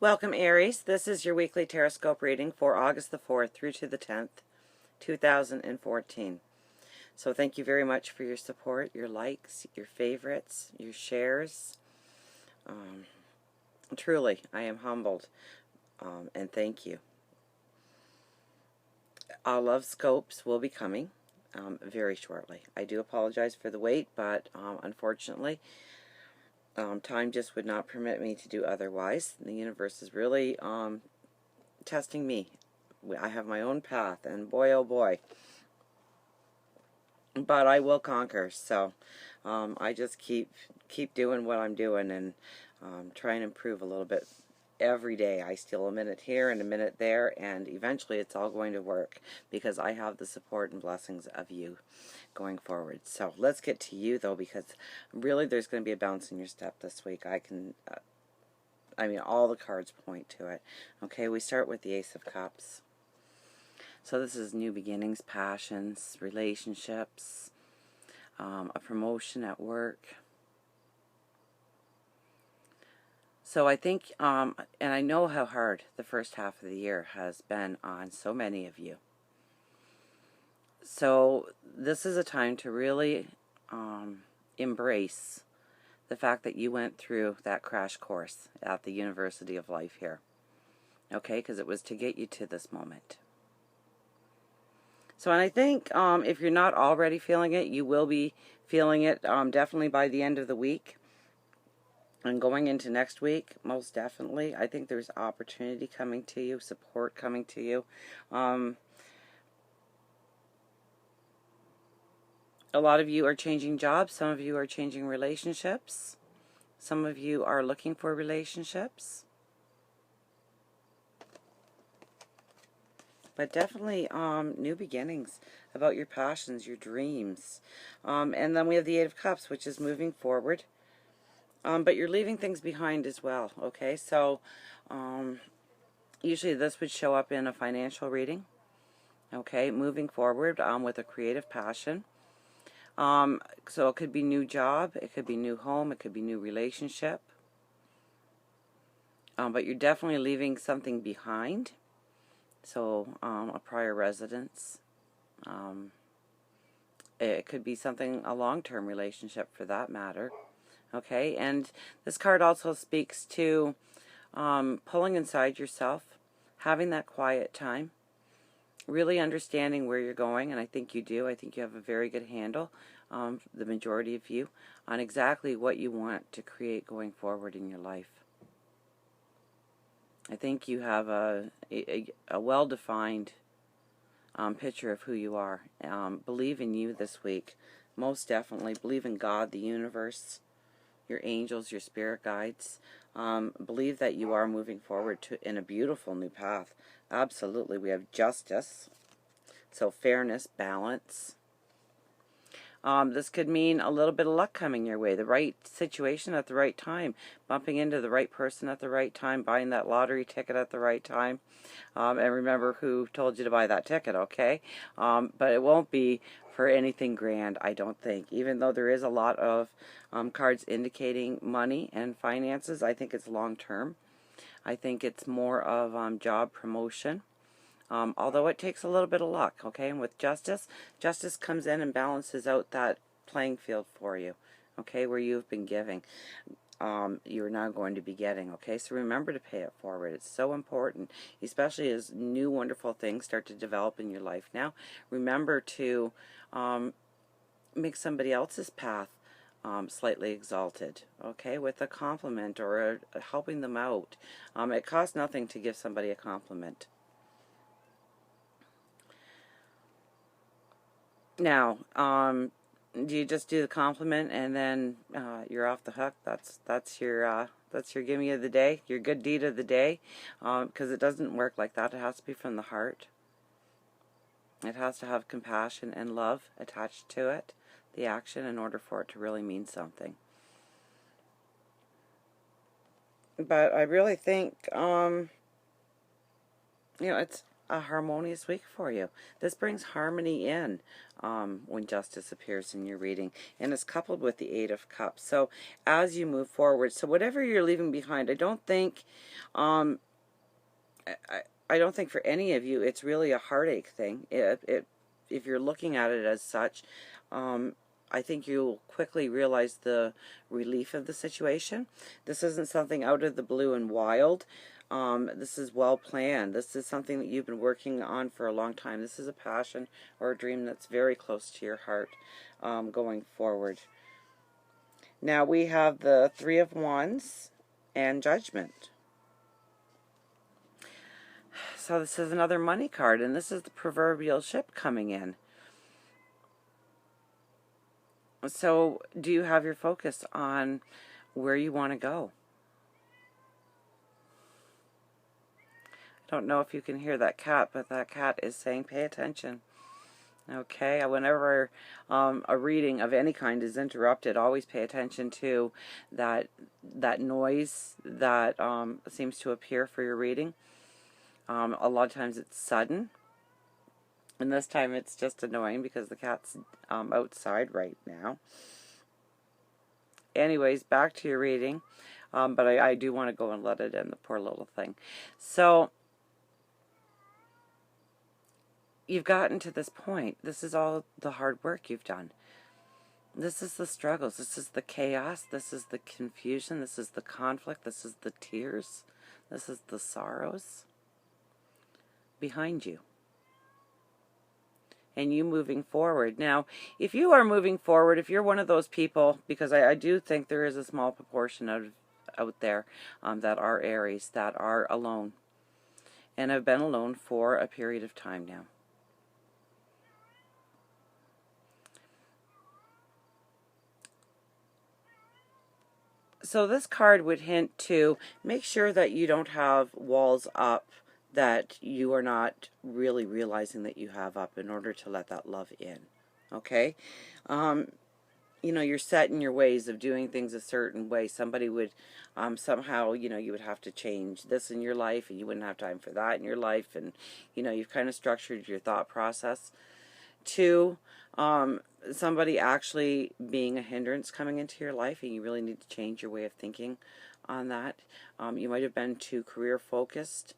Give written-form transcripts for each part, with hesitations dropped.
Welcome, Aries. This is your weekly Taroscope reading for August the 4th through to the 10th, 2014. So thank you very much for your support, your likes, your favorites, your shares. Truly, I am humbled, and thank you. Love Scopes will be coming very shortly. I do apologize for the wait, but unfortunately, time just would not permit me to do otherwise. The universe is really testing me. I have my own path, and boy, oh boy. But I will conquer, so I just keep doing what I'm doing and try and improve a little bit every day. I steal a minute here and a minute there, and eventually it's all going to work because I have the support and blessings of you going forward. So let's get to you, though, because really there's going to be a bounce in your step this week. I mean, all the cards point to it. Okay, we start with the Ace of Cups. So this is new beginnings, passions, relationships, a promotion at work. So I think, and I know how hard the first half of the year has been on so many of you. So this is a time to really embrace the fact that you went through that crash course at the University of Life here. Okay, because it was to get you to this moment. So, and I think if you're not already feeling it, you will be feeling it definitely by the end of the week. And going into next week, most definitely. I think there's opportunity coming to you, support coming to you. A lot of you are changing jobs. Some of you are changing relationships. Some of you are looking for relationships. But definitely new beginnings about your passions, your dreams. And then we have the Eight of Cups, which is moving forward. But you're leaving things behind as well, okay? So usually this would show up in a financial reading, okay? Moving forward with a creative passion. So it could be new job, it could be new home, it could be new relationship. But you're definitely leaving something behind. So a prior residence. It could be something, a long-term relationship for that matter. Okay, and this card also speaks to pulling inside yourself, having that quiet time, really understanding where you're going, and I think you do. I think you have a very good handle, the majority of you, on exactly what you want to create going forward in your life. I think you have a well-defined picture of who you are. Believe in you this week. Most definitely. Believe in God, the universe, your angels, your spirit guides. Believe that you are moving forward in a beautiful new path. Absolutely. We have justice. So fairness, balance. This could mean a little bit of luck coming your way, the right situation at the right time, bumping into the right person at the right time, buying that lottery ticket at the right time. And remember who told you to buy that ticket, okay? But it won't be for anything grand, I don't think. Even though there is a lot of cards indicating money and finances, I think it's long term. I think it's more of job promotion. Although it takes a little bit of luck, okay? And with justice, justice comes in and balances out that playing field for you, okay, where you've been giving. You're now going to be getting, okay? So remember to pay it forward. It's so important, especially as new wonderful things start to develop in your life now. Remember to make somebody else's path slightly exalted, okay, with a compliment or helping them out. It costs nothing to give somebody a compliment. Now, do you just do the compliment and then you're off the hook? That's your gimme of the day, your good deed of the day, because it doesn't work like that. It has to be from the heart. It has to have compassion and love attached to it, the action, in order for it to really mean something. But I really think, you know, a harmonious week for you. This brings harmony in when justice appears in your reading, and it's coupled with the Eight of Cups. So as you move forward, so whatever you're leaving behind, I don't think I don't think for any of you it's really a heartache thing. If you're looking at it as such, I think you'll quickly realize the relief of the situation. This isn't something out of the blue and wild. This is well planned. This is something that you've been working on for a long time. This is a passion or a dream that's very close to your heart going forward. Now we have the Three of Wands and Judgment. So this is another money card, and this is the proverbial ship coming in. So do you have your focus on where you want to go? I don't know if you can hear that cat, but that cat is saying pay attention. Okay, whenever a reading of any kind is interrupted, always pay attention to that noise that seems to appear for your reading. A lot of times it's sudden, and this time it's just annoying because the cat's outside right now. Anyways, back to your reading, but I do want to go and let it in, the poor little thing. So you've gotten to this point. This is all the hard work you've done. This is the struggles. This is the chaos. This is the confusion. This is the conflict. This is the tears. This is the sorrows behind you. And you moving forward. Now, if you are moving forward, if you're one of those people, because I do think there is a small proportion out there that are Aries, that are alone, and have been alone for a period of time now. So this card would hint to make sure that you don't have walls up that you are not really realizing that you have up in order to let that love in. Okay? You know, you're set in your ways of doing things a certain way. Somebody would somehow, you know, you would have to change this in your life, and you wouldn't have time for that in your life. And, you know, you've kind of structured your thought process to somebody actually being a hindrance coming into your life, and you really need to change your way of thinking on that. You might have been too career focused,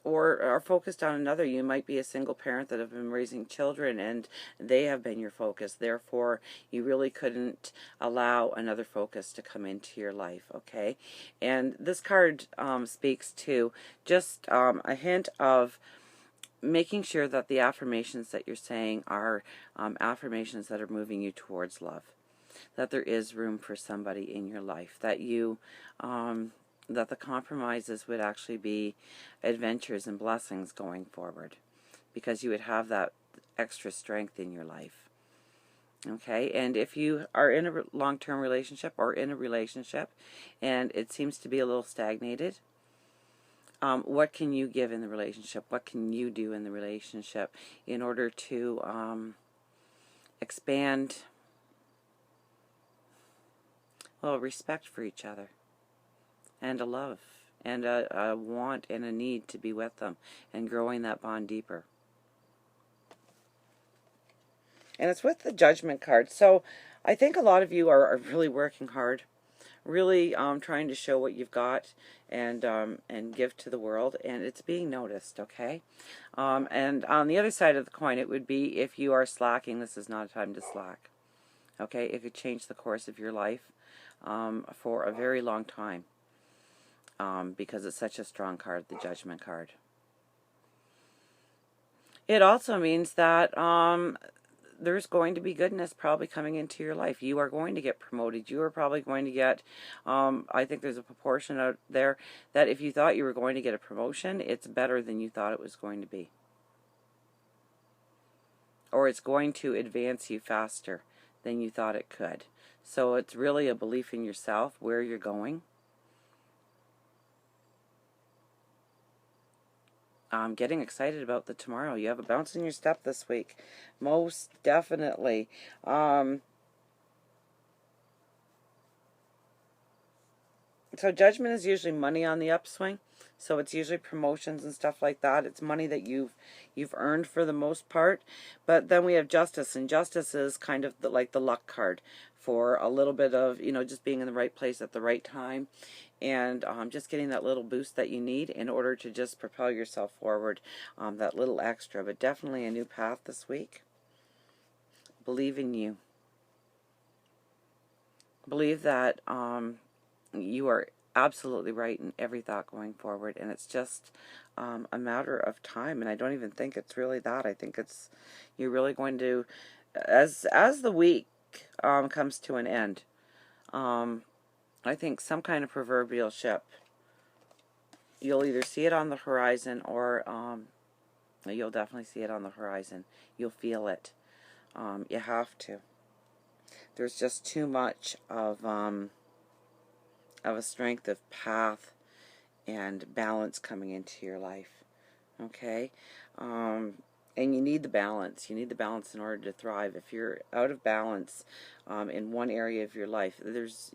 or are focused on another. You might be a single parent that have been raising children, and they have been your focus. Therefore, you really couldn't allow another focus to come into your life, okay? And this card speaks to just a hint of making sure that the affirmations that you're saying are affirmations that are moving you towards love, that there is room for somebody in your life, that you that the compromises would actually be adventures and blessings going forward, because you would have that extra strength in your life. Okay, and if you are in a long-term relationship or in a relationship and it seems to be a little stagnated, what can you give in the relationship? What can you do in the relationship in order to expand, well, respect for each other, and a love, and a want and a need to be with them, and growing that bond deeper? And it's with the Judgment card. So I think a lot of you are really working hard, really trying to show what you've got and give to the world, and it's being noticed, okay? And on the other side of the coin, it would be if you are slacking, this is not a time to slack, okay? It could change the course of your life for a very long time, because it's such a strong card, the Judgment card. It also means that there's going to be goodness probably coming into your life. You are going to get promoted. You are probably going to get, I think there's a proportion out there that if you thought you were going to get a promotion, it's better than you thought it was going to be. Or it's going to advance you faster than you thought it could. So it's really a belief in yourself, where you're going. I'm getting excited about the tomorrow. You have a bounce in your step this week. Most definitely. So Judgment is usually money on the upswing. So it's usually promotions and stuff like that. It's money that you've earned for the most part. But then we have Justice, and Justice is kind of like the luck card for a little bit of, just being in the right place at the right time, and just getting that little boost that you need in order to just propel yourself forward, that little extra. But definitely a new path this week. Believe in you. Believe that you are absolutely right in every thought going forward, and it's just a matter of time. And I don't even think it's really that. I think it's you're really going to, as the week comes to an end, I think some kind of proverbial ship, you'll either see it on the horizon, or you'll definitely see it on the horizon. You'll feel it. You have to. There's just too much of a strength of path and balance coming into your life. Okay? And you need the balance. You need the balance in order to thrive. If you're out of balance in one area of your life,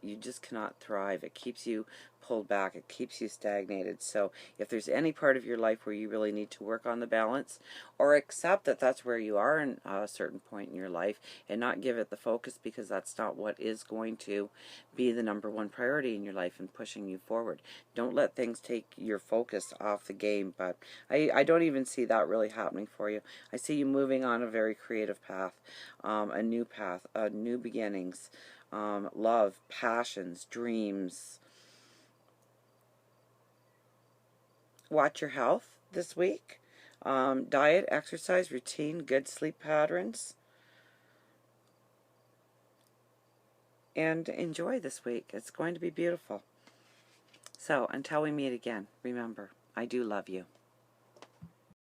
you just cannot thrive. It keeps you pulled back. It keeps you stagnated. So if there's any part of your life where you really need to work on the balance, or accept that that's where you are in a certain point in your life, and not give it the focus, because that's not what is going to be the number one priority in your life and pushing you forward. Don't let things take your focus off the game. But I don't even see that really happening for you. I see you moving on a very creative path, a new path, new beginnings, love, passions, dreams. Watch your health this week. Diet, exercise, routine, good sleep patterns. And enjoy this week. It's going to be beautiful. So until we meet again, remember, I do love you.